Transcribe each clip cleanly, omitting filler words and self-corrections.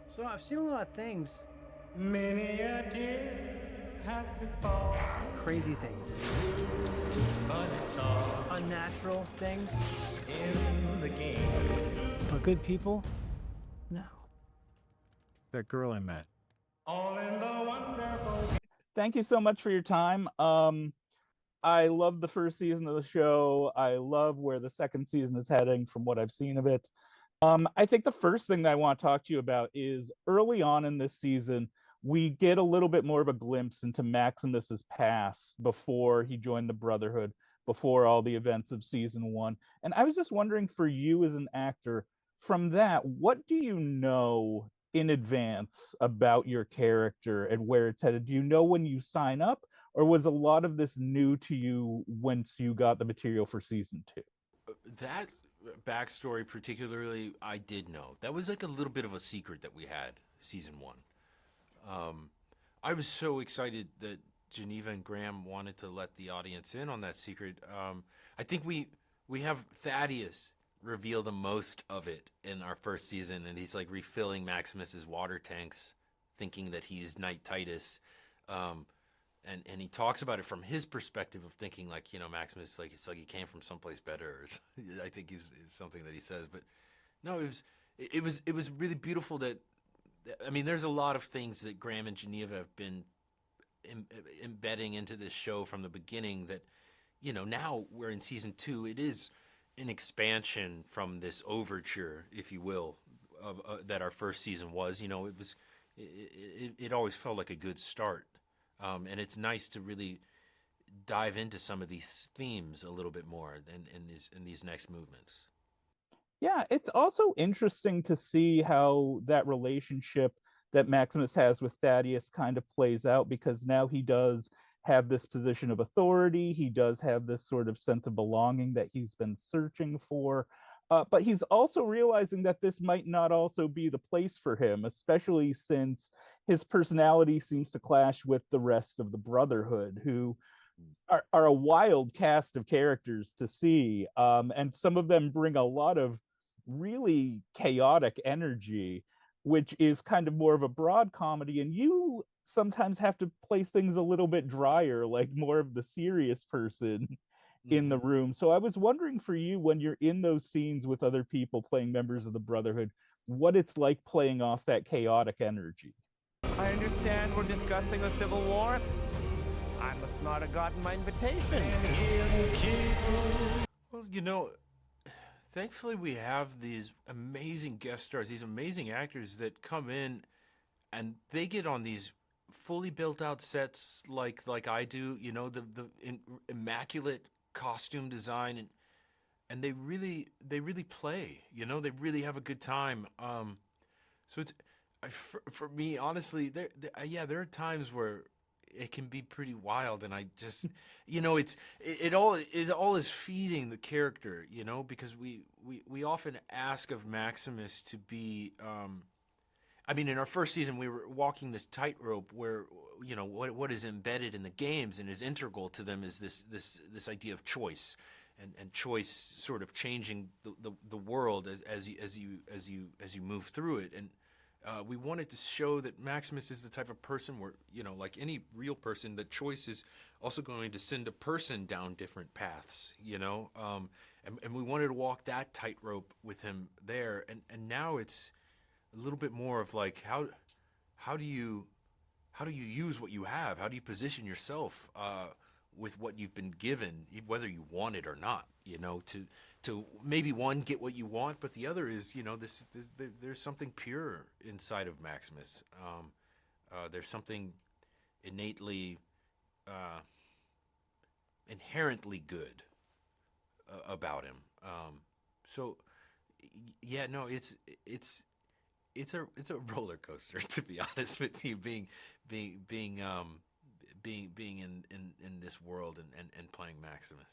So I've seen a lot of things, Many a tear has to fall, crazy things, but it's all unnatural things, in the game. but good people, no. That girl I met. All in the wonderful. Thank you so much for your time. I love the first season of the show. I love where the second season is heading from what I've seen of it. I think the first thing that I want to talk to you about is early on in this season, we get a little bit more of a glimpse into Maximus's past before he joined the Brotherhood, before all the events of season one. And I was just wondering for you as an actor, from that, what do you know in advance about your character and where it's headed? Do you know when you sign up, or was a lot of this new to you once you got the material for season two? That backstory, particularly, I did know. That was like a little bit of a secret that we had season one. I was so excited that Geneva and Graham wanted to let the audience in on that secret. I think we have Thaddeus reveal the most of it in our first season, and he's like refilling Maximus's water tanks, thinking that he's Knight Titus. And he talks about it from his perspective of thinking like, Maximus, like it's like he came from someplace better. I think is something that he says. But no, it was really beautiful that, I mean, there's a lot of things that Graham and Geneva have been embedding into this show from the beginning that, now we're in season two. It is an expansion from this overture, if you will, of that our first season was. It always felt like a good start. And it's nice to really dive into some of these themes a little bit more in these next movements. Yeah, it's also interesting to see how that relationship that Maximus has with Thaddeus kind of plays out because now he does have this position of authority. He does have this sort of sense of belonging that he's been searching for. But he's also realizing that this might not also be the place for him, especially since his personality seems to clash with the rest of the Brotherhood, who are a wild cast of characters to see. And some of them bring a lot of really chaotic energy, which is kind of more of a broad comedy. And you sometimes have to place things a little bit drier, like more of the serious person in the Mm-hmm. room. So I was wondering for you when you're in those scenes with other people playing members of the Brotherhood, what it's like playing off that chaotic energy. I understand we're discussing the Civil War. I must not have gotten my invitation. Well, thankfully we have these amazing guest stars, these amazing actors that come in and they get on these fully built out sets like I do, immaculate costume design and they really play, they really have a good time. So it's for me honestly there are times where it can be pretty wild and I just it all is feeding the character, because we often ask of Maximus to be I mean, in our first season, we were walking this tightrope where, what is embedded in the games and is integral to them is this idea of choice, and choice sort of changing the world as you move through it. And we wanted to show that Maximus is the type of person where, like any real person, that choice is also going to send a person down different paths, and we wanted to walk that tightrope with him there. And now it's a little bit more of like how do you use what you have? How do you position yourself with what you've been given, whether you want it or not? To maybe one get what you want, but the other is there's something pure inside of Maximus. There's something innately, inherently good about him. So yeah, no, it's a roller coaster, to be honest with you, being in this world and playing Maximus.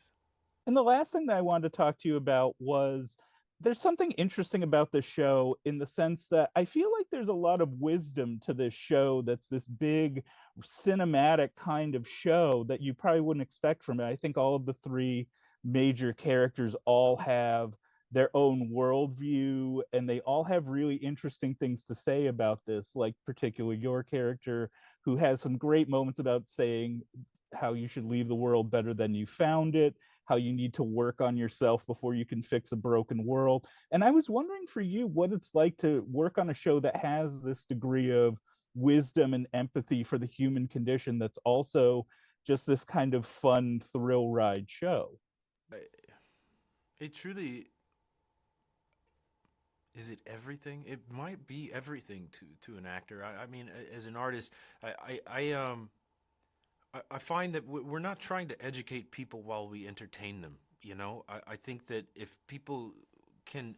And the last thing that I wanted to talk to you about was there's something interesting about this show in the sense that I feel like there's a lot of wisdom to this show that's this big cinematic kind of show that you probably wouldn't expect from it. I think all of the three major characters all have their own worldview, and they all have really interesting things to say about this, like particularly your character, who has some great moments about saying how you should leave the world better than you found it, how you need to work on yourself before you can fix a broken world. And I was wondering for you what it's like to work on a show that has this degree of wisdom and empathy for the human condition that's also just this kind of fun thrill ride show. It truly is it everything? It might be everything to an actor. I mean, as an artist, I find that we're not trying to educate people while we entertain them. You know, I think that if people can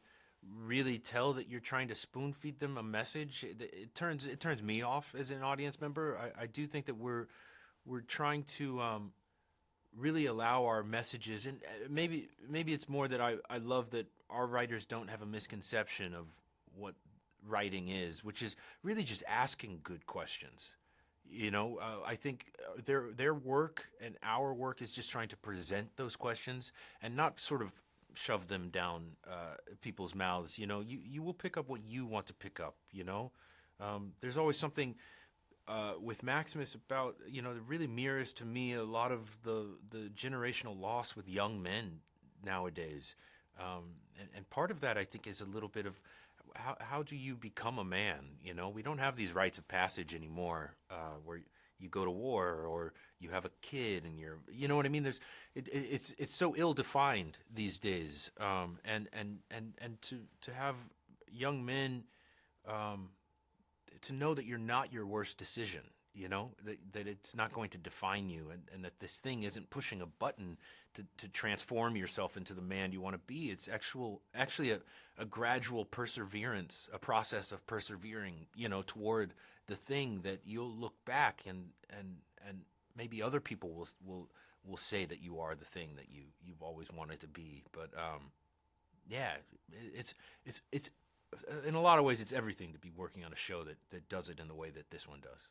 really tell that you're trying to spoon feed them a message, it turns me off as an audience member. I do think that we're trying to really allow our messages, and maybe it's more that I love that our writers don't have a misconception of what writing is, which is really just asking good questions. You know, I think their work and our work is just trying to present those questions and not sort of shove them down people's mouths. You know, you will pick up what you want to pick up. You know, there's always something with Maximus about, you know, that really mirrors to me a lot of the generational loss with young men nowadays. And part of that, I think, is a little bit of how do you become a man? You know, we don't have these rites of passage anymore, where you go to war or you have a kid and you know what I mean? It's so ill defined these days. And to have young men, to know that you're not your worst decision, you know, that it's not going to define you, and that this thing isn't pushing a button to transform yourself into the man you want to be. It's actually a gradual perseverance, a process of persevering, you know, toward the thing that you'll look back and maybe other people will say that you are the thing that you've always wanted to be. But yeah, it's in a lot of ways, it's everything to be working on a show that does it in the way that this one does.